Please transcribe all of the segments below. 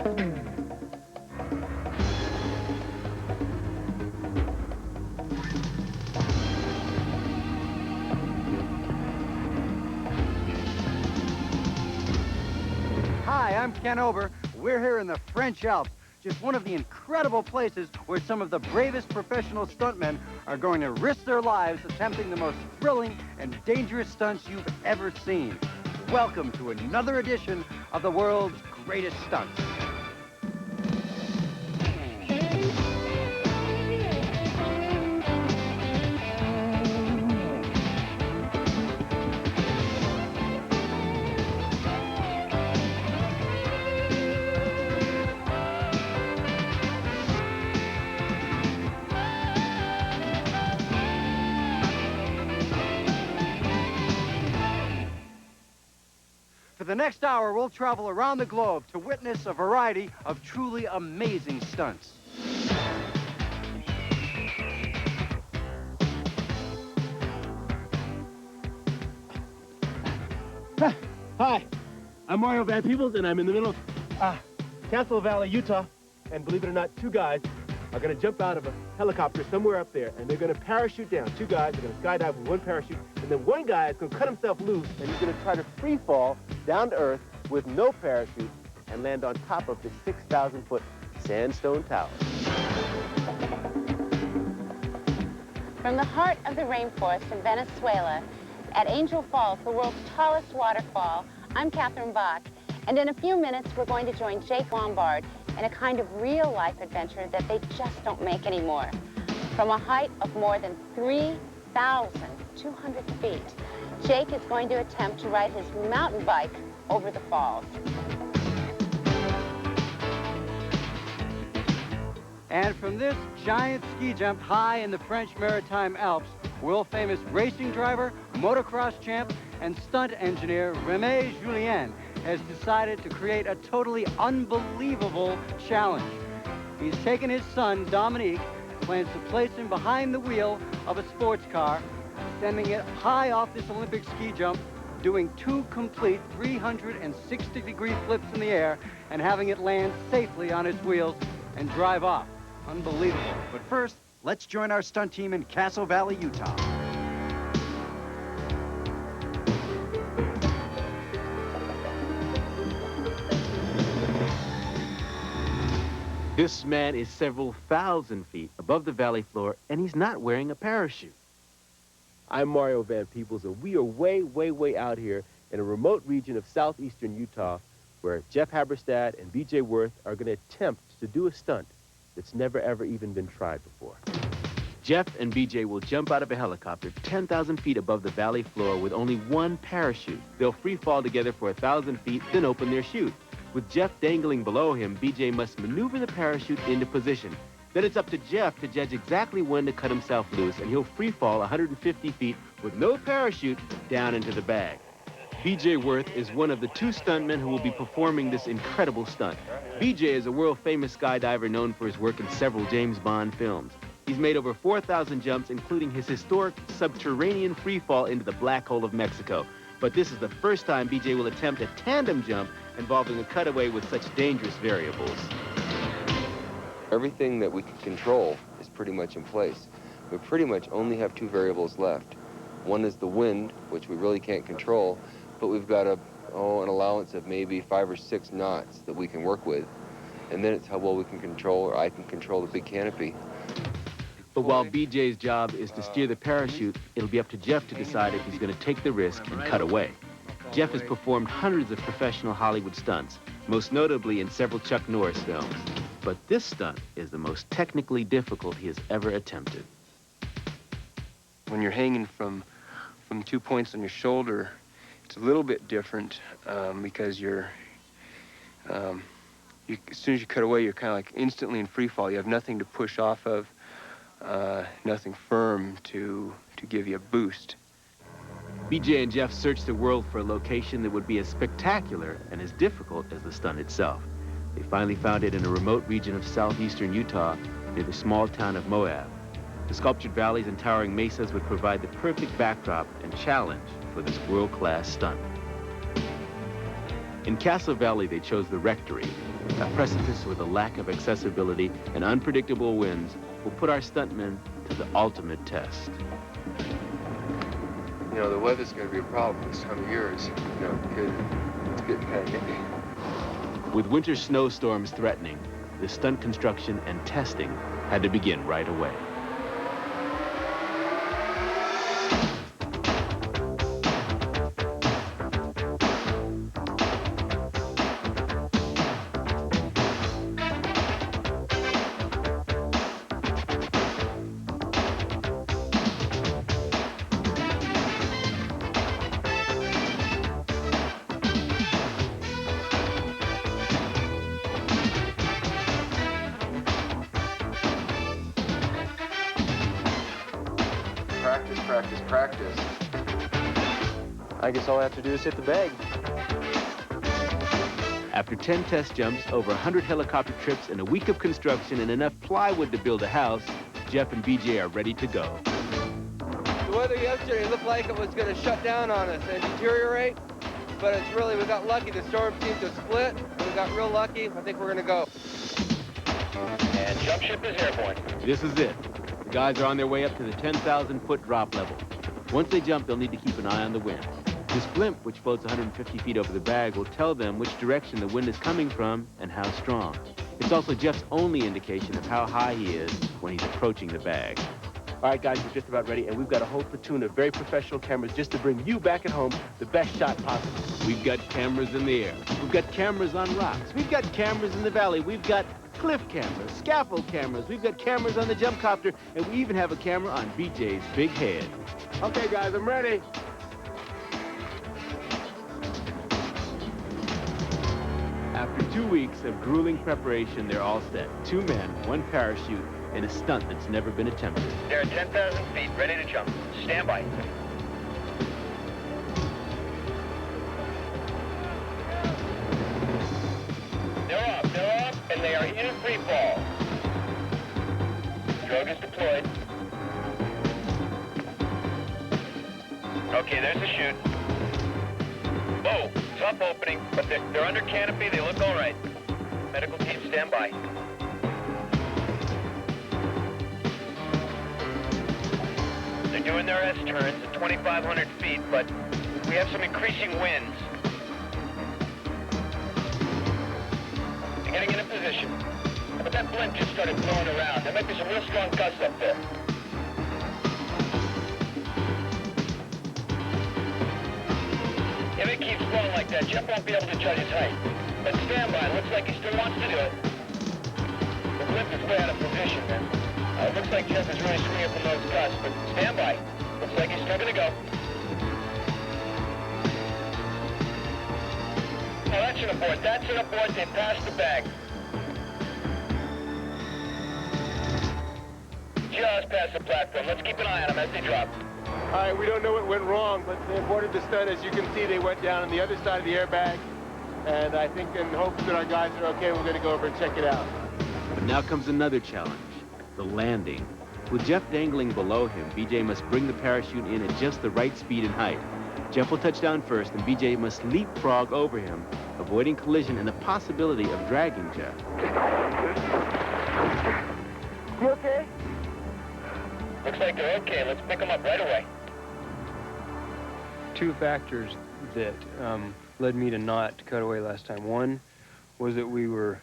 Hi, I'm Ken Ober. We're here in the French Alps, just one of the incredible places where some of the bravest professional stuntmen are going to risk their lives attempting the most thrilling and dangerous stunts you've ever seen. Welcome to another edition of the world's greatest stunts. For the next hour, we'll travel around the globe to witness a variety of truly amazing stunts. Hi, I'm Mario Van Peebles, and I'm in the middle of Castle Valley, Utah. And believe it or not, two guys are going to jump out of a helicopter somewhere up there, and they're going to parachute down. Two guys are going to skydive with one parachute, and then one guy is going to cut himself loose, and he's going to try to free fall down to earth with no parachute and land on top of the 6,000-foot sandstone tower. From the heart of the rainforest in Venezuela, at Angel Falls, the world's tallest waterfall, I'm Catherine Bach, and in a few minutes we're going to join Jake Lombard in a kind of real-life adventure that they just don't make anymore. From a height of more than 3,200 feet, Jake is going to attempt to ride his mountain bike over the falls. And from this giant ski jump high in the French Maritime Alps, world-famous racing driver, motocross champ, and stunt engineer Rene Julien has decided to create a totally unbelievable challenge. He's taken his son, Dominique, plans to place him behind the wheel of a sports car, sending it high off this Olympic ski jump, doing 2 complete 360-degree flips in the air, and having it land safely on its wheels and drive off. Unbelievable. But first, let's join our stunt team in Castle Valley, Utah. This man is several thousand feet above the valley floor, and he's not wearing a parachute. I'm Mario Van Peebles, and we are way, way, way out here in a remote region of southeastern Utah where Jeff Haberstad and B.J. Worth are going to attempt to do a stunt that's never, ever even been tried before. Jeff and B.J. will jump out of a helicopter 10,000 feet above the valley floor with only one parachute. They'll free fall together for 1,000 feet, then open their chute. With Jeff dangling below him, B.J. must maneuver the parachute into position. Then it's up to Jeff to judge exactly when to cut himself loose, and he'll free fall 150 feet with no parachute down into the bag. B.J. Worth is one of the 2 stuntmen who will be performing this incredible stunt. B.J. is a world-famous skydiver known for his work in several James Bond films. He's made over 4,000 jumps, including his historic subterranean free fall into the black hole of Mexico. But this is the first time B.J. will attempt a tandem jump involving a cutaway with such dangerous variables. Everything that we can control is pretty much in place. We pretty much only have 2 variables left. One is the wind, which we really can't control, but we've got an allowance of maybe 5 or 6 knots that we can work with. And then it's how well we can control, or I can control, the big canopy. But while BJ's job is to steer the parachute, it'll be up to Jeff to decide if he's going to take the risk and cut away. Jeff has performed hundreds of professional Hollywood stunts, most notably in several Chuck Norris films. But this stunt is the most technically difficult he has ever attempted. When you're hanging from 2 points on your shoulder, it's a little bit different because as soon as you cut away, you're kind of like instantly in free fall. You have nothing to push off of, nothing firm to give you a boost. BJ and Jeff searched the world for a location that would be as spectacular and as difficult as the stunt itself. They finally found it in a remote region of southeastern Utah near the small town of Moab. The sculptured valleys and towering mesas would provide the perfect backdrop and challenge for this world-class stunt. In Castle Valley, they chose the Rectory, A precipice with a lack of accessibility and unpredictable winds will put our stuntmen to the ultimate test. You know, the weather's going to be a problem this time of year. It's getting kind of nippy. With winter snowstorms threatening, the stunt construction and testing had to begin right away. Practice, practice, practice. I guess all I have to do is hit the bag. After 10 test jumps, over 100 helicopter trips, and a week of construction and enough plywood to build a house, Jeff and BJ are ready to go. The weather yesterday looked like it was going to shut down on us and deteriorate, but it's really, we got lucky. The storm seemed to split, and we got real lucky. I think we're going to go. And jump ship is airborne. This is it. The guys are on their way up to the 10,000-foot drop level. Once they jump, they'll need to keep an eye on the wind. This blimp, which floats 150 feet over the bag, will tell them which direction the wind is coming from and how strong. It's also Jeff's only indication of how high he is when he's approaching the bag. All right, guys, we're just about ready, and we've got a whole platoon of very professional cameras just to bring you back at home the best shot possible. We've got cameras in the air. We've got cameras on rocks. We've got cameras in the valley. We've got cliff cameras, scaffold cameras. We've got cameras on the jump copter, and we even have a camera on BJ's big head. Okay, guys, I'm ready. After 2 weeks of grueling preparation, they're all set. 2 men, 1 parachute, and a stunt that's never been attempted. They're at 10,000 feet, ready to jump. Stand by. They're off, and they are in free fall. Drogue is deployed. Okay, there's the chute. Whoa, tough opening, but they're under canopy, they look all right. Medical team, stand by. They're doing their S-turns at 2,500 feet, but we have some increasing winds. They're getting in a position. But that blimp just started blowing around. There might be some real strong gusts up there. If it keeps blowing like that, Jeff won't be able to judge his height. But stand by. Looks like he still wants to do it. The blimp is way out of position, man. It looks like Jeff is really swinging from those gusts, but stand by. Looks like he's still going to go. Oh, that's an abort. That's an abort. They passed the bag. Just past the platform. Let's keep an eye on them as they drop. All right, we don't know what went wrong, but they aborted the stunt. As you can see, they went down on the other side of the airbag. And I think in hopes that our guys are okay, we're going to go over and check it out. But now comes another challenge, the landing. With Jeff dangling below him, BJ must bring the parachute in at just the right speed and height. Jeff will touch down first, and BJ must leapfrog over him, avoiding collision and the possibility of dragging Jeff. You okay? Looks like they're okay. Let's pick them up right away. 2 factors that led me to not cut away last time. One was that we were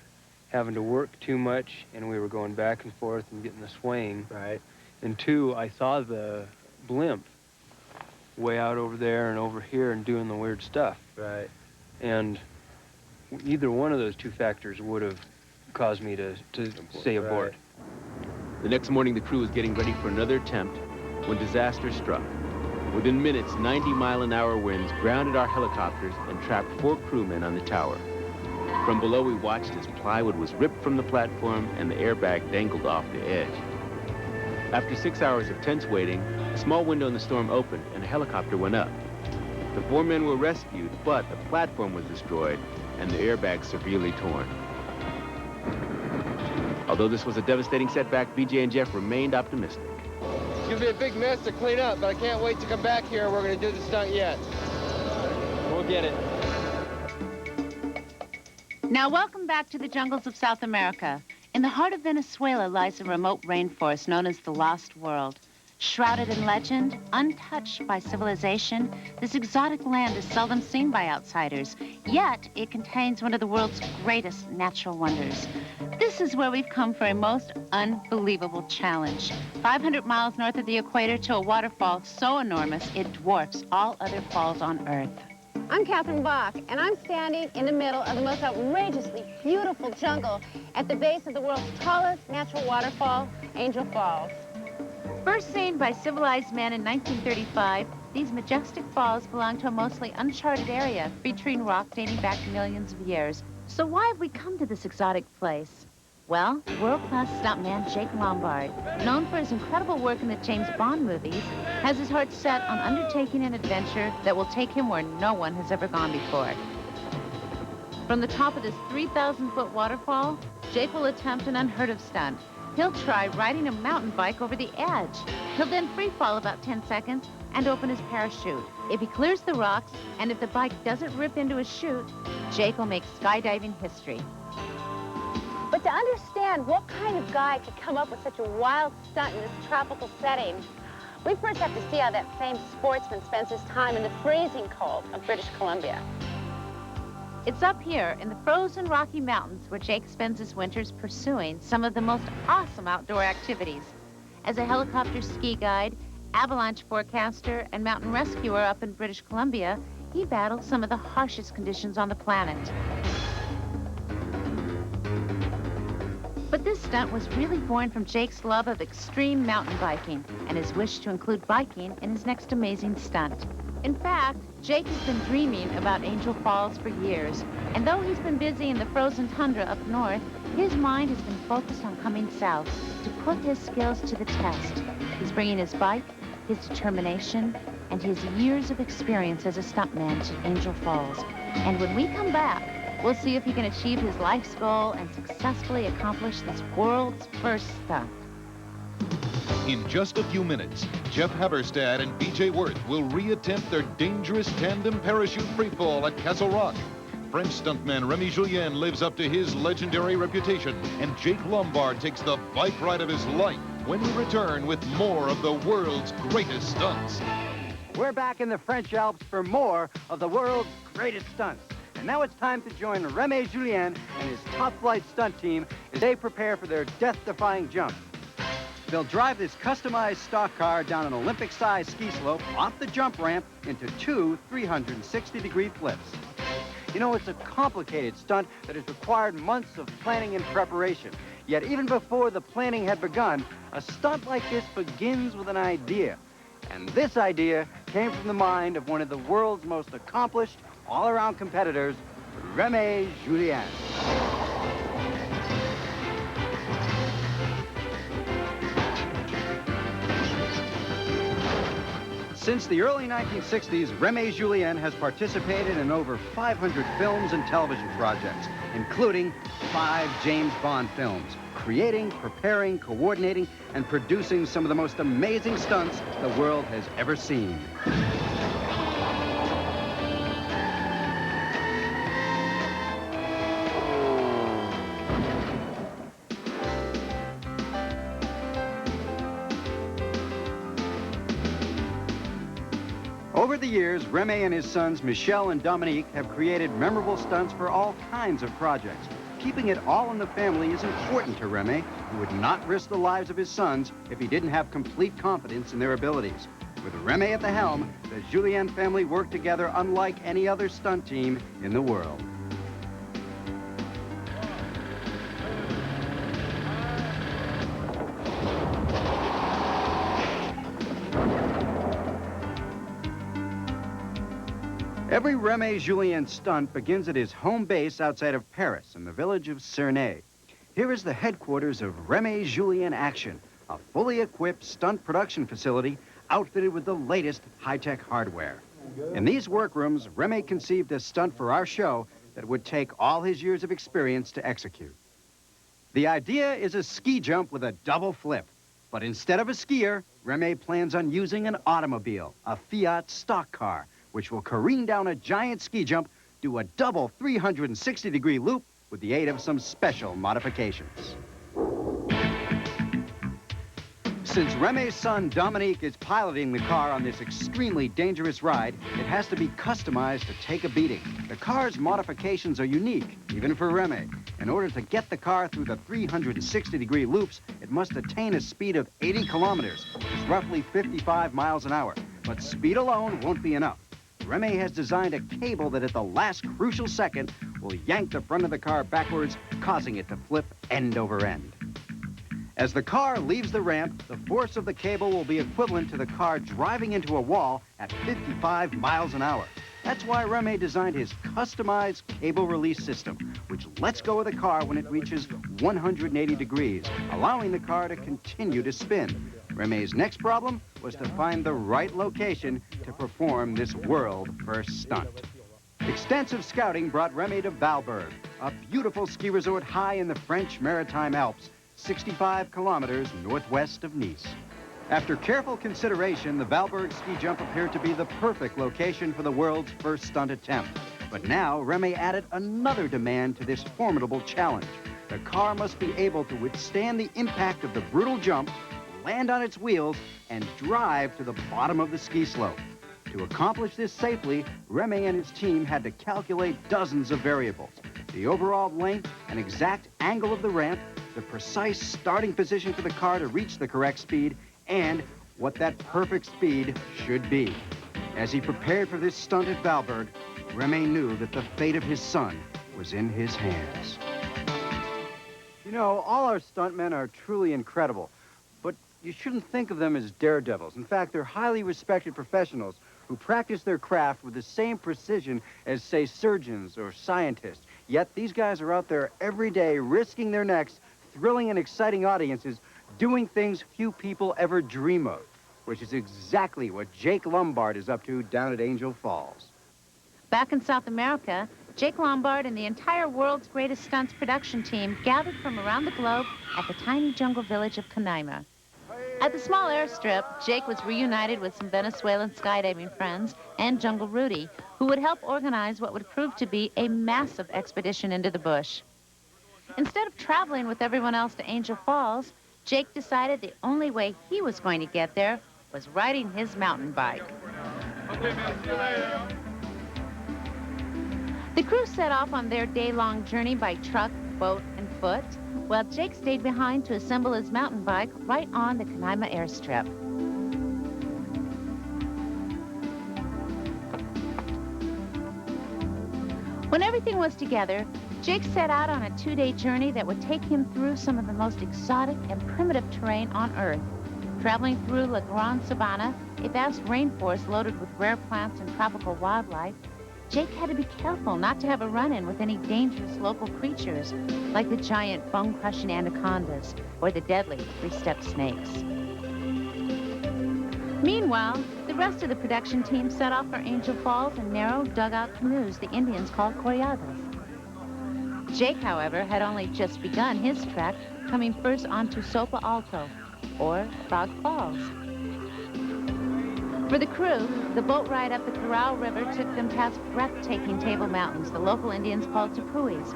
having to work too much, and we were going back and forth and getting the swing. Right. And 2, I saw the blimp way out over there and over here and doing the weird stuff. Right. And either one of those 2 factors would have caused me to say abort. The next morning, the crew was getting ready for another attempt when disaster struck. Within minutes, 90-mile-an-hour winds grounded our helicopters and trapped 4 crewmen on the tower. From below, we watched as plywood was ripped from the platform and the airbag dangled off the edge. After 6 hours of tense waiting, a small window in the storm opened and a helicopter went up. The 4 men were rescued, but the platform was destroyed and the airbag severely torn. Although this was a devastating setback, BJ and Jeff remained optimistic. It's going to be a big mess to clean up, but I can't wait to come back here. We're going to do the stunt yet. We'll get it. Now, welcome back to the jungles of South America. In the heart of Venezuela lies a remote rainforest known as the Lost World. Shrouded in legend, untouched by civilization, this exotic land is seldom seen by outsiders. Yet, it contains one of the world's greatest natural wonders. This is where we've come for a most unbelievable challenge. 500 miles north of the equator to a waterfall so enormous it dwarfs all other falls on Earth. I'm Catherine Bach, and I'm standing in the middle of the most outrageously beautiful jungle at the base of the world's tallest natural waterfall, Angel Falls. First seen by civilized men in 1935, these majestic falls belong to a mostly uncharted area featuring rock dating back millions of years. So why have we come to this exotic place? Well, world-class stuntman Jake Lombard, known for his incredible work in the James Bond movies, has his heart set on undertaking an adventure that will take him where no one has ever gone before. From the top of this 3,000-foot waterfall, Jake will attempt an unheard-of stunt. He'll try riding a mountain bike over the edge. He'll then free fall about 10 seconds and open his parachute. If he clears the rocks, and if the bike doesn't rip into a chute, Jake will make skydiving history. But to understand what kind of guy could come up with such a wild stunt in this tropical setting, we first have to see how that famed sportsman spends his time in the freezing cold of British Columbia. It's up here in the frozen Rocky Mountains where Jake spends his winters pursuing some of the most awesome outdoor activities. As a helicopter ski guide, avalanche forecaster, and mountain rescuer up in British Columbia, he battles some of the harshest conditions on the planet. But this stunt was really born from Jake's love of extreme mountain biking and his wish to include biking in his next amazing stunt. In fact, Jake has been dreaming about Angel Falls for years, and though he's been busy in the frozen tundra up north, his mind has been focused on coming south to put his skills to the test. He's bringing his bike, his determination, and his years of experience as a stuntman to Angel Falls. And when we come back, we'll see if he can achieve his life's goal and successfully accomplish this world's first stunt. In just a few minutes, Jeff Haberstad and BJ Worth will reattempt their dangerous tandem parachute freefall at Castle Rock. French stuntman Remy Julien lives up to his legendary reputation, and Jake Lombard takes the bike ride of his life when we return with more of the world's greatest stunts. We're back in the French Alps for more of the world's greatest stunts. And now it's time to join Remy Julien and his top-flight stunt team as they prepare for their death-defying jump. They'll drive this customized stock car down an Olympic-sized ski slope off the jump ramp into two 360-degree flips. You know, it's a complicated stunt that has required months of planning and preparation. Yet even before the planning had begun, a stunt like this begins with an idea. And this idea came from the mind of one of the world's most accomplished all-around competitors, Remy Julien. Since the early 1960s, Remy Julien has participated in over 500 films and television projects, including 5 James Bond films, creating, preparing, coordinating, and producing some of the most amazing stunts the world has ever seen. Over the years, Remy and his sons, Michel and Dominique, have created memorable stunts for all kinds of projects. Keeping it all in the family is important to Remy, who would not risk the lives of his sons if he didn't have complete confidence in their abilities. With Remy at the helm, the Julien family worked together unlike any other stunt team in the world. Every Remy Julien stunt begins at his home base outside of Paris in the village of Cernay. Here is the headquarters of Remy Julien Action, a fully equipped stunt production facility outfitted with the latest high-tech hardware. In these workrooms, Remy conceived a stunt for our show that would take all his years of experience to execute. The idea is a ski jump with a double flip. But instead of a skier, Remy plans on using an automobile, a Fiat stock car, which will careen down a giant ski jump, do a double 360-degree loop, with the aid of some special modifications. Since Reme's son, Dominique, is piloting the car on this extremely dangerous ride, it has to be customized to take a beating. The car's modifications are unique, even for Reme. In order to get the car through the 360-degree loops, it must attain a speed of 80 kilometers, which is roughly 55 miles an hour. But speed alone won't be enough. Reme has designed a cable that at the last crucial second will yank the front of the car backwards, causing it to flip end over end. As the car leaves the ramp, the force of the cable will be equivalent to the car driving into a wall at 55 miles an hour. That's why Reme designed his customized cable release system, which lets go of the car when it reaches 180 degrees, allowing the car to continue to spin. Reme's next problem was to find the right location to perform this world-first stunt. Extensive scouting brought Reme to Valberg, a beautiful ski resort high in the French Maritime Alps, 65 kilometers northwest of Nice. After careful consideration, the Valberg ski jump appeared to be the perfect location for the world's first stunt attempt. But now, Reme added another demand to this formidable challenge. The car must be able to withstand the impact of the brutal jump, land on its wheels, and drive to the bottom of the ski slope. To accomplish this safely, Reme and his team had to calculate dozens of variables. The overall length and exact angle of the ramp, the precise starting position for the car to reach the correct speed, and what that perfect speed should be. As he prepared for this stunt at Valberg, Reme knew that the fate of his son was in his hands. You know, all our stuntmen are truly incredible, but you shouldn't think of them as daredevils. In fact, they're highly respected professionals who practice their craft with the same precision as, say, surgeons or scientists. Yet these guys are out there every day risking their necks, thrilling and exciting audiences, doing things few people ever dream of, which is exactly what Jake Lombard is up to down at Angel Falls. Back in South America, Jake Lombard and the entire world's greatest stunts production team gathered from around the globe at the tiny jungle village of Canaima. At the small airstrip, Jake was reunited with some Venezuelan skydiving friends and Jungle Rudy, who would help organize what would prove to be a massive expedition into the bush. Instead of traveling with everyone else to Angel Falls, Jake decided the only way he was going to get there was riding his mountain bike. Okay, man, see you later. The crew set off on their day-long journey by truck, boat, and foot, while Jake stayed behind to assemble his mountain bike right on the Canaima airstrip. When everything was together, Jake set out on a 2-day journey that would take him through some of the most exotic and primitive terrain on Earth. Traveling through La Grande Sabana, a vast rainforest loaded with rare plants and tropical wildlife, Jake had to be careful not to have a run-in with any dangerous local creatures, like the giant bone-crushing anacondas or the deadly 3-step snakes. Meanwhile, the rest of the production team set off for Angel Falls in narrow dugout canoes the Indians called corriadas. Jake, however, had only just begun his trek, coming first onto Sopa Alto, or Frog Falls. For the crew, the boat ride up the Corral River took them past breathtaking Table Mountains, the local Indians called tepuis.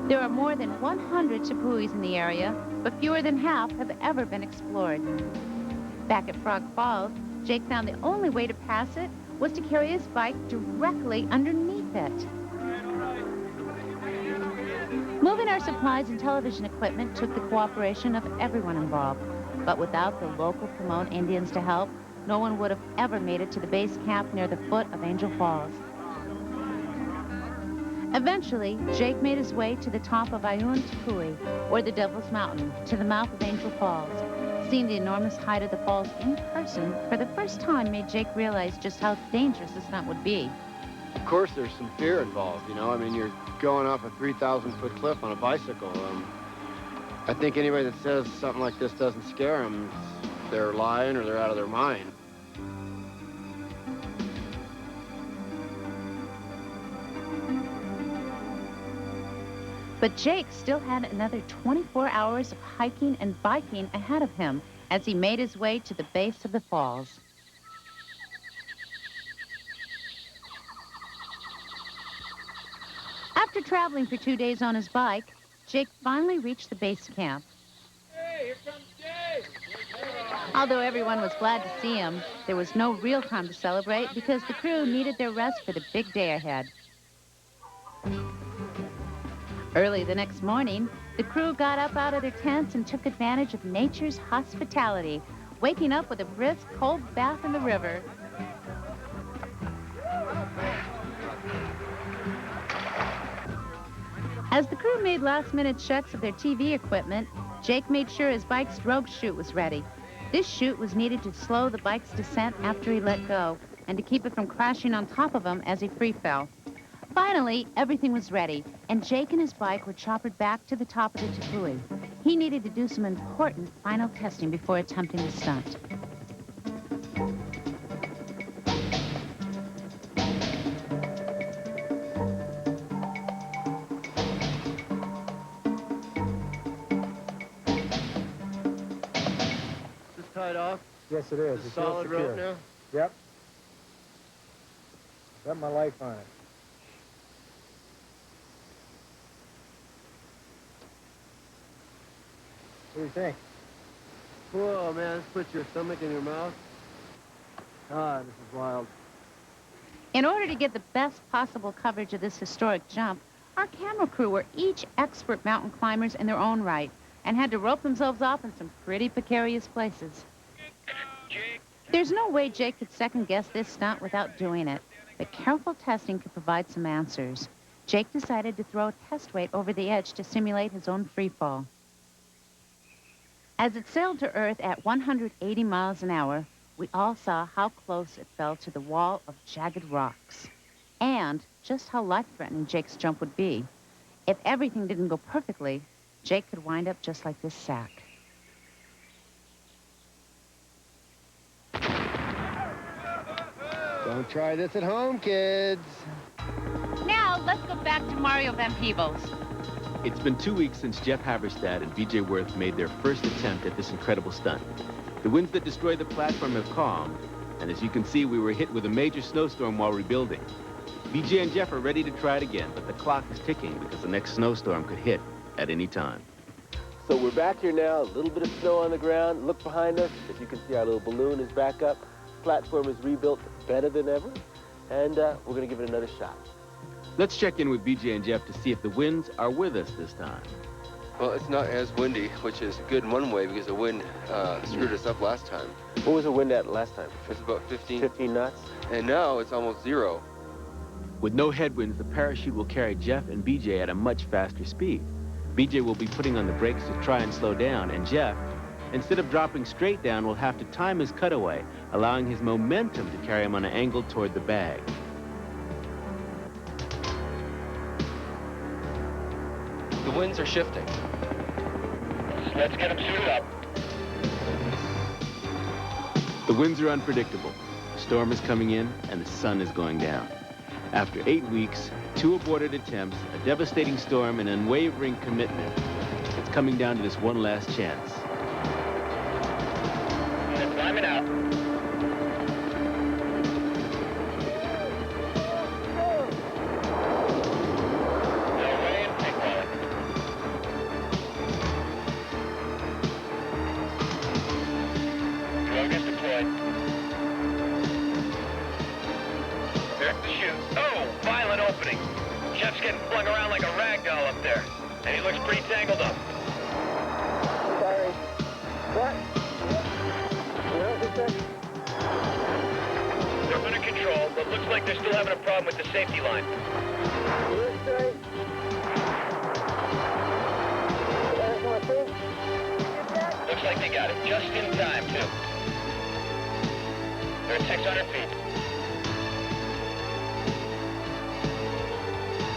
There are more than 100 tepuis in the area, but fewer than half have ever been explored. Back at Frog Falls, Jake found the only way to pass it was to carry his bike directly underneath it. Moving our supplies and television equipment took the cooperation of everyone involved, but without the local Pomone Indians to help, no one would have ever made it to the base camp near the foot of Angel Falls. Eventually, Jake made his way to the top of Ayun Tepui, or the Devil's Mountain, to the mouth of Angel Falls. Seeing the enormous height of the falls in person for the first time made Jake realize just how dangerous the stunt would be. Of course, there's some fear involved, you know. I mean, you're going off a 3,000-foot cliff on a bicycle. I think anybody that says something like this doesn't scare them, they're lying or they're out of their mind. But Jake still had another 24 hours of hiking and biking ahead of him as he made his way to the base of the falls. After traveling for 2 days on his bike, Jake finally reached the base camp. Hey, here comes Jay! Although everyone was glad to see him, there was no real time to celebrate because the crew needed their rest for the big day ahead. Early the next morning, the crew got up out of their tents and took advantage of nature's hospitality, waking up with a brisk, cold bath in the river. As the crew made last-minute checks of their TV equipment, Jake made sure his bike's drogue chute was ready. This chute was needed to slow the bike's descent after he let go and to keep it from crashing on top of him as he free fell. Finally, everything was ready, and Jake and his bike were choppered back to the top of the tepui. He needed to do some important final testing before attempting the stunt. Is this tied off? Yes, it is. Is It's this solid rope now? Yep. Got my life on it. What do you think? Whoa, man, this puts your stomach in your mouth. Ah, this is wild. In order to get the best possible coverage of this historic jump, our camera crew were each expert mountain climbers in their own right and had to rope themselves off in some pretty precarious places. There's no way Jake could second-guess this stunt without doing it, but careful testing could provide some answers. Jake decided to throw a test weight over the edge to simulate his own free fall. As it sailed to Earth at 180 miles an hour, we all saw how close it fell to the wall of jagged rocks, and just how life-threatening Jake's jump would be. If everything didn't go perfectly, Jake could wind up just like this sack. Don't try this at home, kids. Now, let's go back to Mario Van Peebles. It's been 2 weeks since Jeff Haverstad and BJ Worth made their first attempt at this incredible stunt. The winds that destroyed the platform have calmed, and as you can see, we were hit with a major snowstorm while rebuilding. BJ and Jeff are ready to try it again, but the clock is ticking because the next snowstorm could hit at any time. So we're back here now, a little bit of snow on the ground. Look behind us. As you can see, our little balloon is back up. Platform is rebuilt better than ever, and we're going to give it another shot. Let's check in with BJ and Jeff to see if the winds are with us this time. Well, it's not as windy, which is good in one way because the wind screwed us up last time. What was the wind at last time? It was about 15. 15 knots? And now it's almost 0. With no headwinds, the parachute will carry Jeff and BJ at a much faster speed. BJ will be putting on the brakes to try and slow down, and Jeff, instead of dropping straight down, will have to time his cutaway, allowing his momentum to carry him on an angle toward the bag. The winds are shifting. Let's get them suited up. The winds are unpredictable. The storm is coming in, and the sun is going down. After 8 weeks, 2 aborted attempts, a devastating storm, and unwavering commitment, it's coming down to this one last chance. They're climbing out. They're way in free falling. Drogue is deployed. There's the chute. Oh, violent opening. Jeff's getting flung around like a rag doll up there, and he looks pretty tangled up. Sorry. What? They're under control, but looks like they're still having a problem with the safety line. Looks like they got it just in time, too. They're at 600 feet.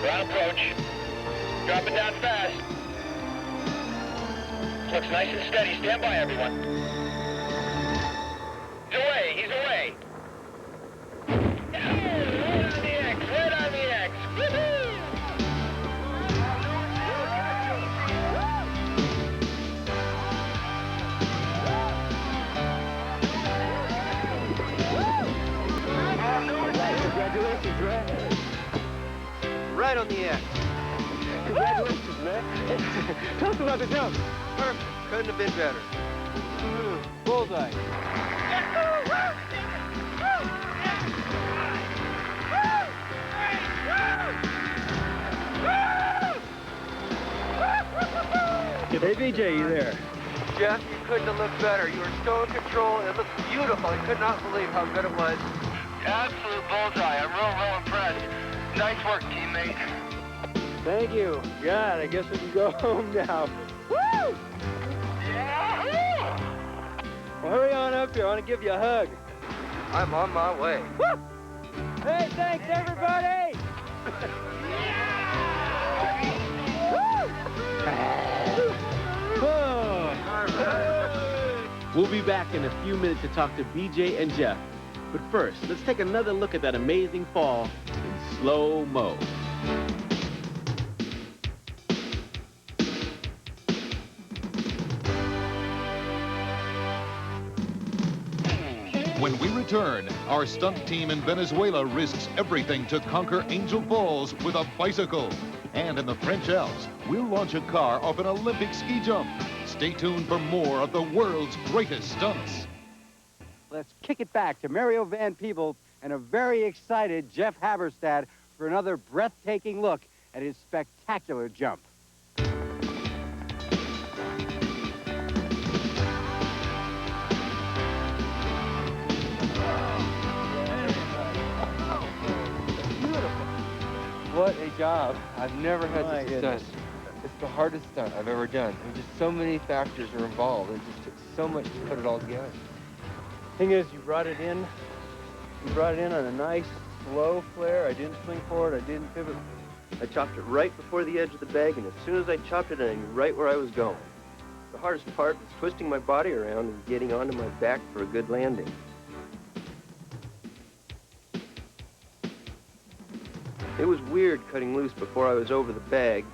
They're on approach. Dropping down fast. Looks nice and steady. Stand by, everyone. He's away. He's away. Right on the X. Right on the X. Woohoo! Congratulations, Ray. Right on the X. Congratulations, man. Tell us about the jump. Perfect. Couldn't have been better. Bullseye. Hey, BJ, you there? Jeff, you couldn't have looked better. You were so in control. It looked beautiful. I could not believe how good it was. Absolute bullseye. I'm real impressed. Nice work, teammate. Thank you. God, I guess we can go home now. Woo! Yeah! Well, hurry on up here. I want to give you a hug. I'm on my way. Woo! Hey, thanks, everybody! We'll be back in a few minutes to talk to BJ and Jeff. But first, let's take another look at that amazing fall in slow-mo. When we return, our stunt team in Venezuela risks everything to conquer Angel Falls with a bicycle. And in the French Alps, we'll launch a car off an Olympic ski jump. Stay tuned for more of the world's greatest stunts. Let's kick it back to Mario Van Peebles and a very excited Jeff Haberstad for another breathtaking look at his spectacular jump. What a job. I've never had My such a goodness. stunt. It's the hardest stunt I've ever done. There's just so many factors are involved. It just took so much to put it all together. Thing is, you brought it in. You brought it in on a nice, slow flare. I didn't swing forward. I didn't pivot. I chopped it right before the edge of the bag, and as soon as I chopped it, I knew right where I was going. The hardest part was twisting my body around and getting onto my back for a good landing. It was weird cutting loose before I was over the bag,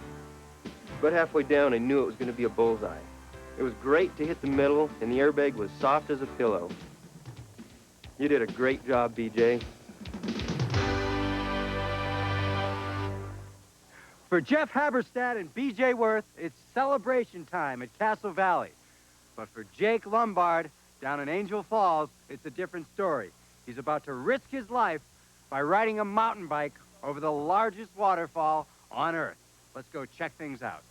but halfway down I knew it was going to be a bullseye. It was great to hit the middle, and the airbag was soft as a pillow. You did a great job, BJ. For Jeff Haberstad and BJ Worth, it's celebration time at Castle Valley. But for Jake Lombard, down in Angel Falls, it's a different story. He's about to risk his life by riding a mountain bike over the largest waterfall on Earth. Let's go check things out.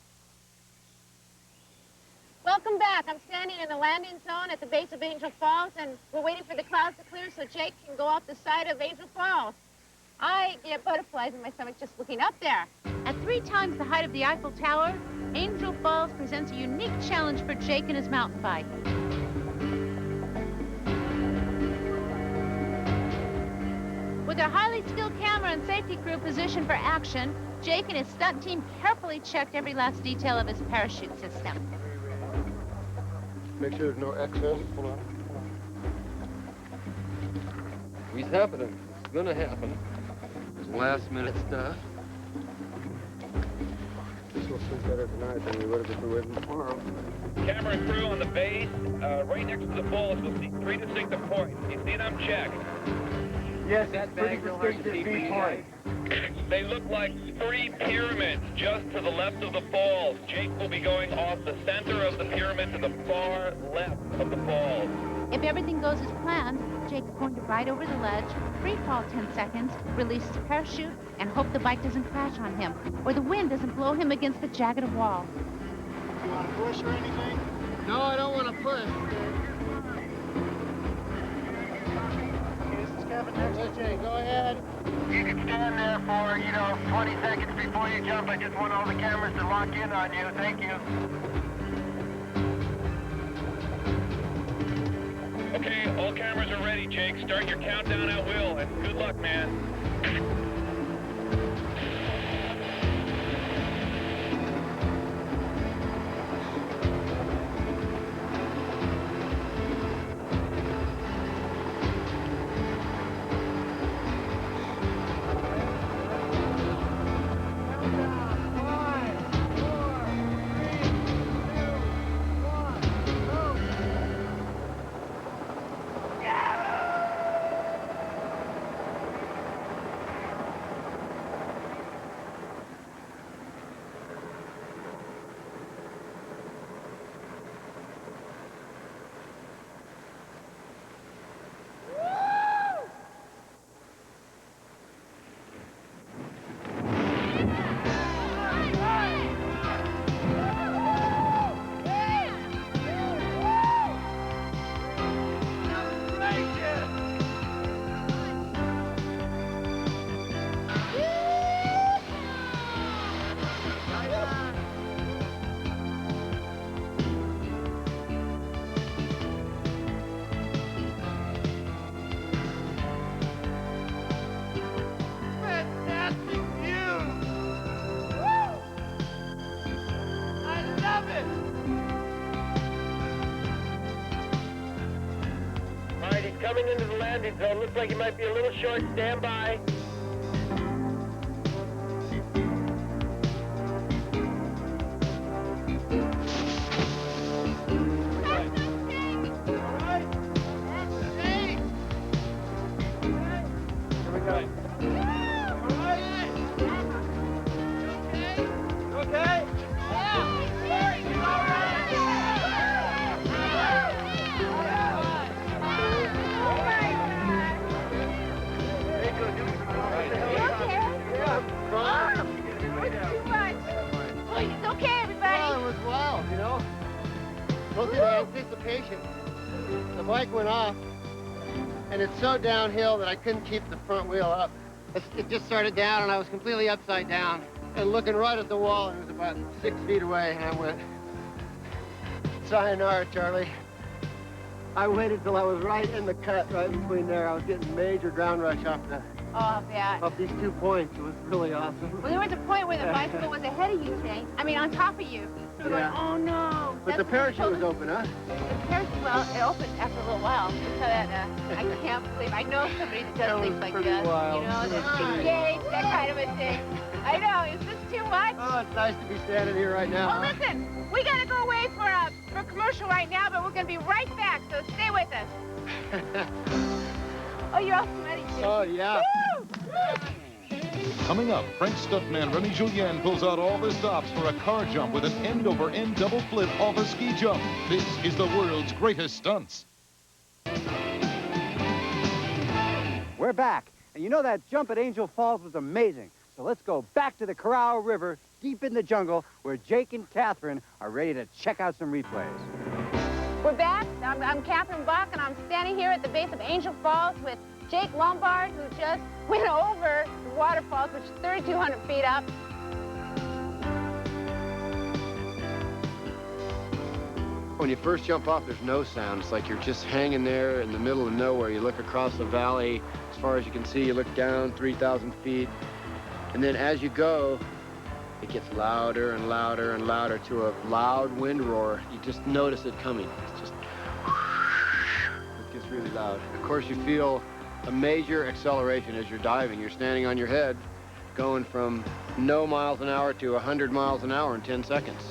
Welcome back. I'm standing in the landing zone at the base of Angel Falls, and we're waiting for the clouds to clear so Jake can go off the side of Angel Falls. I get butterflies in my stomach just looking up there. At 3 times the height of the Eiffel Tower, Angel Falls presents a unique challenge for Jake and his mountain bike. With their highly skilled camera and safety crew positioned for action, Jake and his stunt team carefully checked every last detail of his parachute system. Make sure there's no excess. Hold on. It's happening. It's gonna happen. It's last minute stuff. This will sleep better tonight than we would have if we waited tomorrow. Camera and crew on the base, right next to the falls. You'll see 3 distinctive points. You see them? Check. Yes, that's pretty distinctive viewpoint. They look like 3 pyramids just to the left of the falls. Jake will be going off the center of the pyramid to the far left of the falls. If everything goes as planned, Jake's going to ride over the ledge, free fall 10 seconds, release his parachute, and hope the bike doesn't crash on him, or the wind doesn't blow him against the jagged wall. You want to push or anything? No, I don't want to push. This is Kevin next to Jay. Go ahead. You can stand there for, 20 seconds before you jump. I just want all the cameras to lock in on you. Thank you. Okay, all cameras are ready, Jake. Start your countdown at will, and good luck, man. coming into the landing zone. Looks like you might be a little short. Stand by. Look at the anticipation. The bike went off, and it's so downhill that I couldn't keep the front wheel up. It just started down, and I was completely upside down and looking right at the wall, and it was about 6 feet away, and I went, sayonara, Charlie. I waited till I was right in the cut, right between there. I was getting major ground rush off these 2 points. It was really awesome. Well, there was a point where the bicycle was ahead of you, Jay. I mean, on top of you. You're going, oh no. But the parachute was open, huh? The parachute, well, it opened after a little while. So that, I can't believe, I know somebody that does things like this. Wild. You know, that's engaged, that kind of a thing. I know, it's just too much. Oh, it's nice to be standing here right now. Well, listen, we gotta go away for a commercial right now, but we're gonna be right back, so stay with us. Oh, you're all sweaty, too. Oh, yeah. Woo! Coming up, French stuntman Remy Julien pulls out all the stops for a car jump with an end-over-end double flip off a ski jump. This is the world's greatest stunts. We're back. And you know that jump at Angel Falls was amazing. So let's go back to the Corral River, deep in the jungle, where Jake and Catherine are ready to check out some replays. We're back. I'm Catherine Bach, and I'm standing here at the base of Angel Falls with Jake Lombard, who just went over the waterfalls, which is 3,200 feet up. When you first jump off, there's no sound. It's like you're just hanging there in the middle of nowhere. You look across the valley. As far as you can see, you look down 3,000 feet. And then as you go, it gets louder and louder and louder to a loud wind roar. You just notice it coming. It's just, it gets really loud. Of course, you feel a major acceleration as you're diving. You're standing on your head, going from no miles an hour to 100 miles an hour in 10 seconds.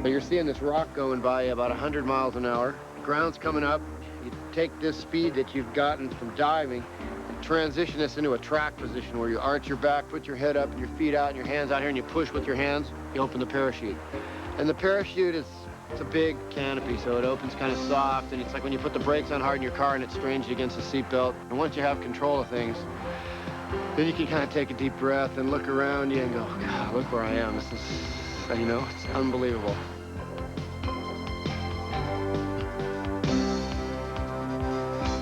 So you're seeing this rock going by about 100 miles an hour. The ground's coming up. You take this speed that you've gotten from diving and transition this into a track position where you arch your back, put your head up and your feet out and your hands out here, and you push with your hands. You open the parachute. And the parachute it's a big canopy, so it opens kind of soft, and it's like when you put the brakes on hard in your car and it strains you against the seatbelt. And once you have control of things, then you can kind of take a deep breath and look around you and go, God, look where I am. This is, you know, it's unbelievable.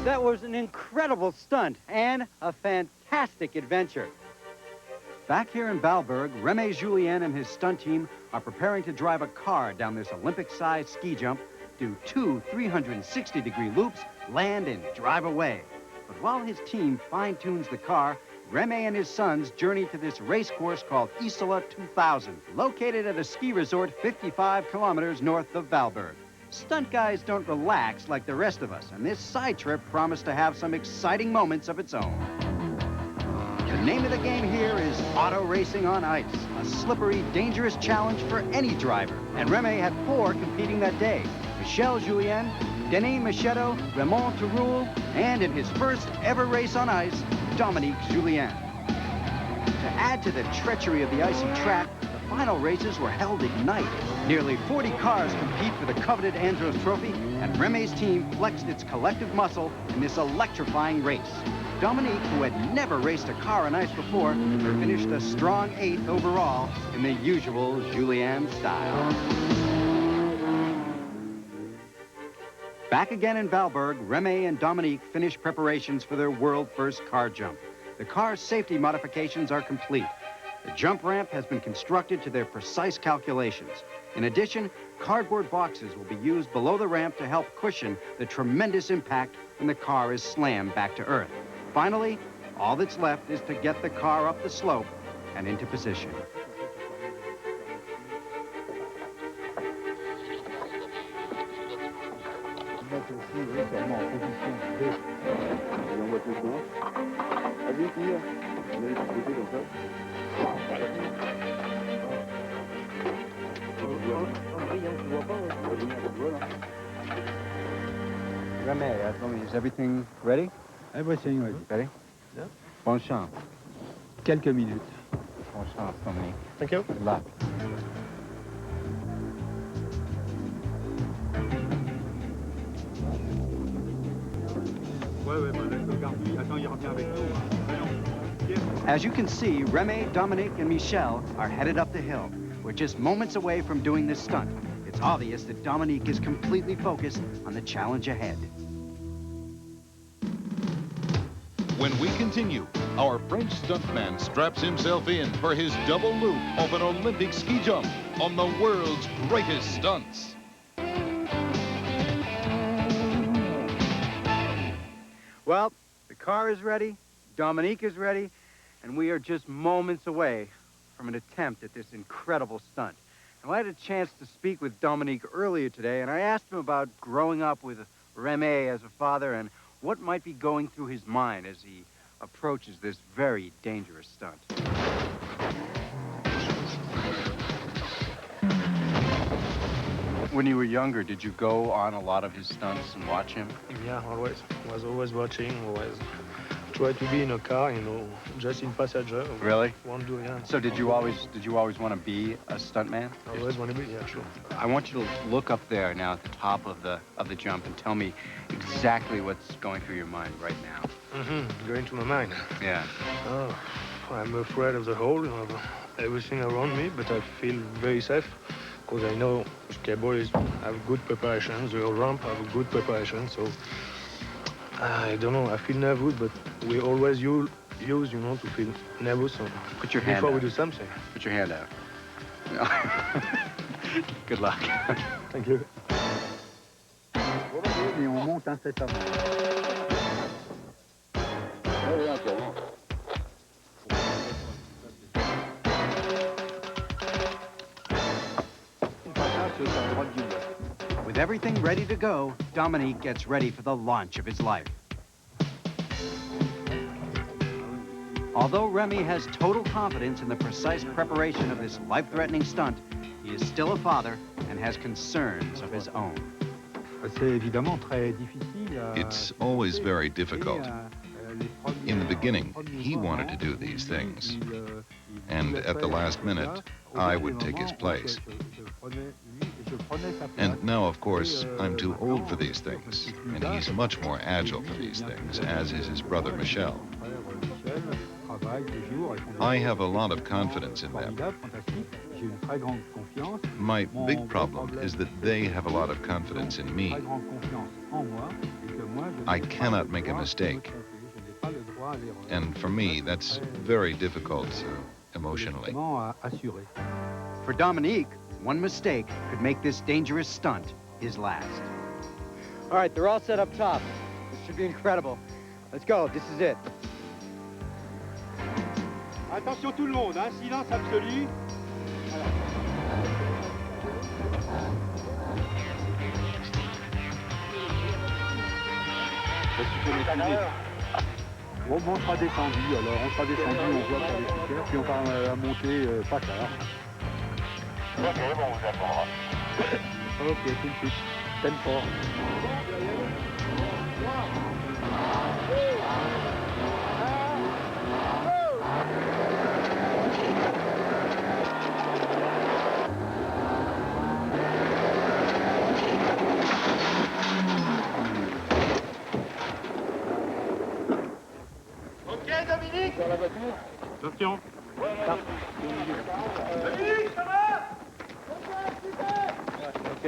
That was an incredible stunt and a fantastic adventure. Back here in Valberg, Remy Julien and his stunt team are preparing to drive a car down this Olympic-sized ski jump, do 2 360-degree loops, land, and drive away. But while his team fine-tunes the car, Remy and his sons journey to this race course called Isola 2000, located at a ski resort 55 kilometers north of Valberg. Stunt guys don't relax like the rest of us, and this side trip promised to have some exciting moments of its own. The name of the game here is auto racing on ice, a slippery, dangerous challenge for any driver. And Remy had 4 competing that day: Michel Julien, Denis Machado, Raymond Touroul, and in his first ever race on ice, Dominique Julien. To add to the treachery of the icy track, the final races were held at night. Nearly 40 cars compete for the coveted Andros Trophy, and Remy's team flexed its collective muscle in this electrifying race. Dominique, who had never raced a car on ice before, finished a strong 8th overall in the usual Julien style. Back again in Valberg, Remy and Dominique finished preparations for their world-first car jump. The car's safety modifications are complete. The jump ramp has been constructed to their precise calculations. In addition, cardboard boxes will be used below the ramp to help cushion the tremendous impact when the car is slammed back to earth. Finally, all that's left is to get the car up the slope and into position. mettre aussi, oui, sûrement en position B. Et on voit tout ça. Vas-y, tire. On met les petits côtés comme ça. Remy, is everything ready? Everything ready. Ready? Yeah. Bonne chance. Quelques minutes. Bonne chance, Dominique. Thank you. Good luck. Ouais, le garde, attends, il revient avec nous. As you can see, Remy, Dominique, and Michel are headed up the hill. We're just moments away from doing this stunt. It's obvious that Dominique is completely focused on the challenge ahead. When we continue, our French stuntman straps himself in for his double loop of an Olympic ski jump on the world's greatest stunts. Well, the car is ready, Dominique is ready, and we are just moments away from an attempt at this incredible stunt. Now, I had a chance to speak with Dominique earlier today, and I asked him about growing up with Remy as a father and what might be going through his mind as he approaches this very dangerous stunt. When you were younger, did you go on a lot of his stunts and watch him? Yeah, always. I was always watching, always try to be in a car, you know, just in passenger. Really? Won't do, yeah. So did you always want to be a stuntman? I always want to be, yeah, sure. I want you to look up there now at the top of the jump and tell me exactly what's going through your mind right now. Going to my mind. Yeah. Oh, I'm afraid of the hole, of everything around me, but I feel very safe because I know skateboarders have good preparation, the ramp have good preparation, so I don't know, I feel nervous, but we always use, you know, to feel nervous. So Put your hand before out. we do something. Put your hand out. Good luck. Thank you. Et on monte incessamment. With everything ready to go, Dominique gets ready for the launch of his life. Although Remy has total confidence in the precise preparation of this life-threatening stunt, he is still a father and has concerns of his own. It's always very difficult. In the beginning, he wanted to do these things. And at the last minute, I would take his place. And now, of course, I'm too old for these things, and he's much more agile for these things, as is his brother Michel. I have a lot of confidence in them. My big problem is that they have a lot of confidence in me. I cannot make a mistake. And for me, that's very difficult emotionally. For Dominique, one mistake could make this dangerous stunt his last. All right, they're all set up top. This should be incredible. Let's go, this is it. Attention tout le monde, hein? Silence absolu. Bon, on sera descendu, alors on sera descendu, on voit par les speakers, puis on va monter pas tard. Ok, bon, on vous attendra. Ok, tout de suite. Tempo. Ok, Dominique. Sur la voiture. Attention. Dominique, ça va? Ok.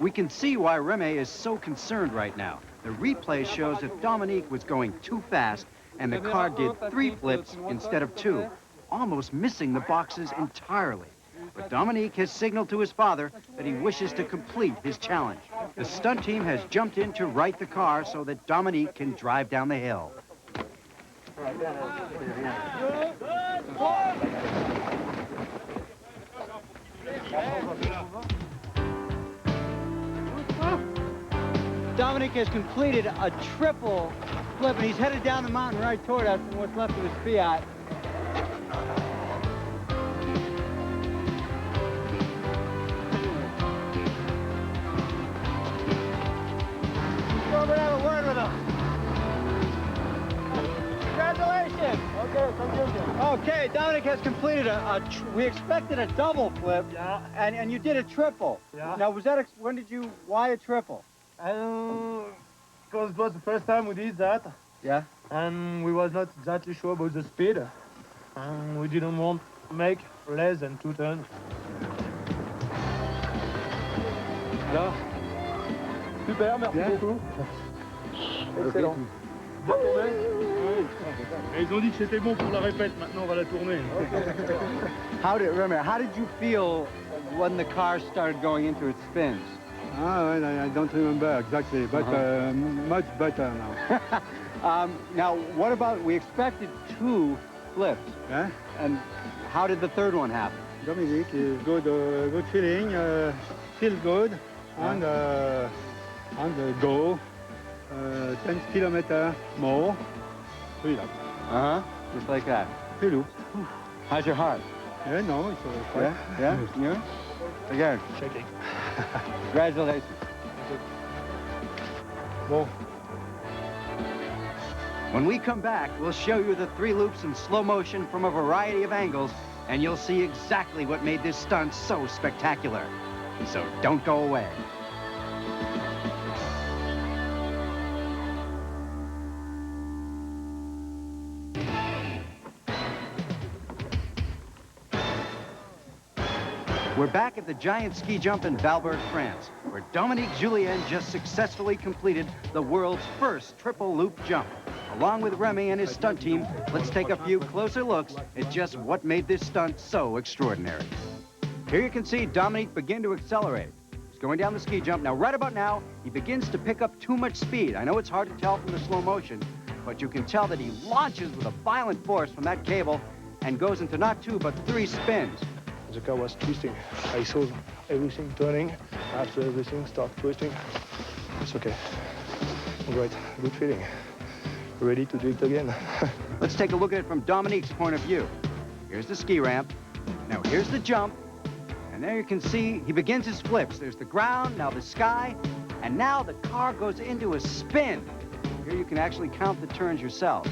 We can see why Remy is so concerned right now. The replay shows that Dominique was going too fast and the car did 3 flips instead of 2, almost missing the boxes entirely. But Dominique has signaled to his father that he wishes to complete his challenge. The stunt team has jumped in to right the car so that Dominique can drive down the hill. Dominic has completed a triple flip, and he's headed down the mountain right toward us in what's left of his Fiat. Go over and have a word with him. Congratulations. Okay, thank you. Okay, Dominic has completed we expected a double flip. Yeah. And you did a triple. Yeah. Now, was that, why a triple? Because it was the first time we did that. Yeah. And we was not exactly sure about the speed. And we didn't want to make less than 2 turns. Là. Super, merci beaucoup. Excellent. Bien tourné. Et ils ont dit que c'était bon pour la répète, maintenant on va la tourner. How did you feel when the car started going into its spins? I don't remember exactly, but much better now. Now, what about, we expected 2 flips. Yeah? And how did the third one happen? Dominic is good, good feeling, feel good, and go 10 kilometers more. 3 laps. Just like that. 3 loops. How's your heart? Yeah, no, it's fine. Yeah? You? Again. Shaking. Congratulations. Bon. When we come back, we'll show you the 3 loops in slow motion from a variety of angles, and you'll see exactly what made this stunt so spectacular. So don't go away. We're back at the giant ski jump in Valberg, France, where Dominique Julien just successfully completed the world's first triple loop jump. Along with Remy and his stunt team, let's take a few closer looks at just what made this stunt so extraordinary. Here you can see Dominique begin to accelerate. He's going down the ski jump. Now, right about now, he begins to pick up too much speed. I know it's hard to tell from the slow motion, but you can tell that he launches with a violent force from that cable and goes into not 2, but 3 spins. The car was twisting. I saw everything turning. After everything start twisting. It's okay. Great, good feeling. Ready to do it again. Let's take a look at it from Dominique's point of view. Here's the ski ramp. Now here's the jump. And there you can see he begins his flips. There's the ground, now the sky, and now the car goes into a spin. Here you can actually count the turns yourselves.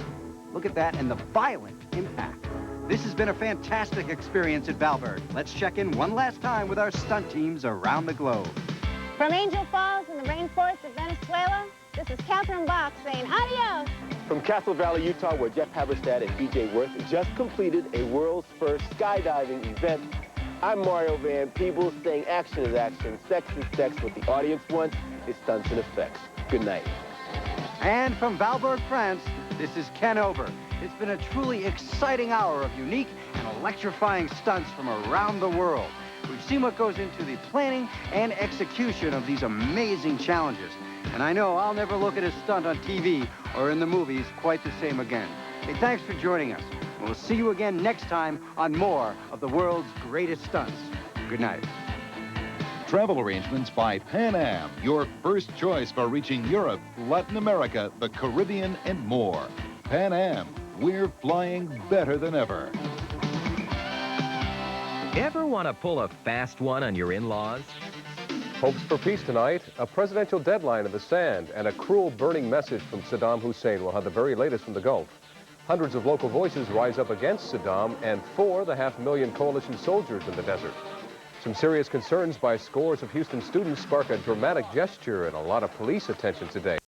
Look at that and the violent impact. This has been a fantastic experience at Valberg. Let's check in one last time with our stunt teams around the globe. From Angel Falls in the rainforest of Venezuela, this is Catherine Bach saying adios. From Castle Valley, Utah, where Jeff Haberstad and BJ Worth just completed a world's first skydiving event, I'm Mario Van Peebles saying action is action, sex is sex. What the audience wants is stunts and effects. Good night. And from Valberg, France, this is Ken Ober. It's been a truly exciting hour of unique and electrifying stunts from around the world. We've seen what goes into the planning and execution of these amazing challenges. And I know I'll never look at a stunt on TV or in the movies quite the same again. Hey, thanks for joining us. We'll see you again next time on more of the world's greatest stunts. Good night. Travel arrangements by Pan Am, your first choice for reaching Europe, Latin America, the Caribbean, and more. Pan Am, we're flying better than ever. Ever want to pull a fast one on your in-laws? Hopes for peace tonight, a presidential deadline in the sand, and a cruel burning message from Saddam Hussein. We'll have the very latest from the Gulf. Hundreds of local voices rise up against Saddam and for the 500,000 coalition soldiers in the desert. Some serious concerns by scores of Houston students spark a dramatic gesture and a lot of police attention today.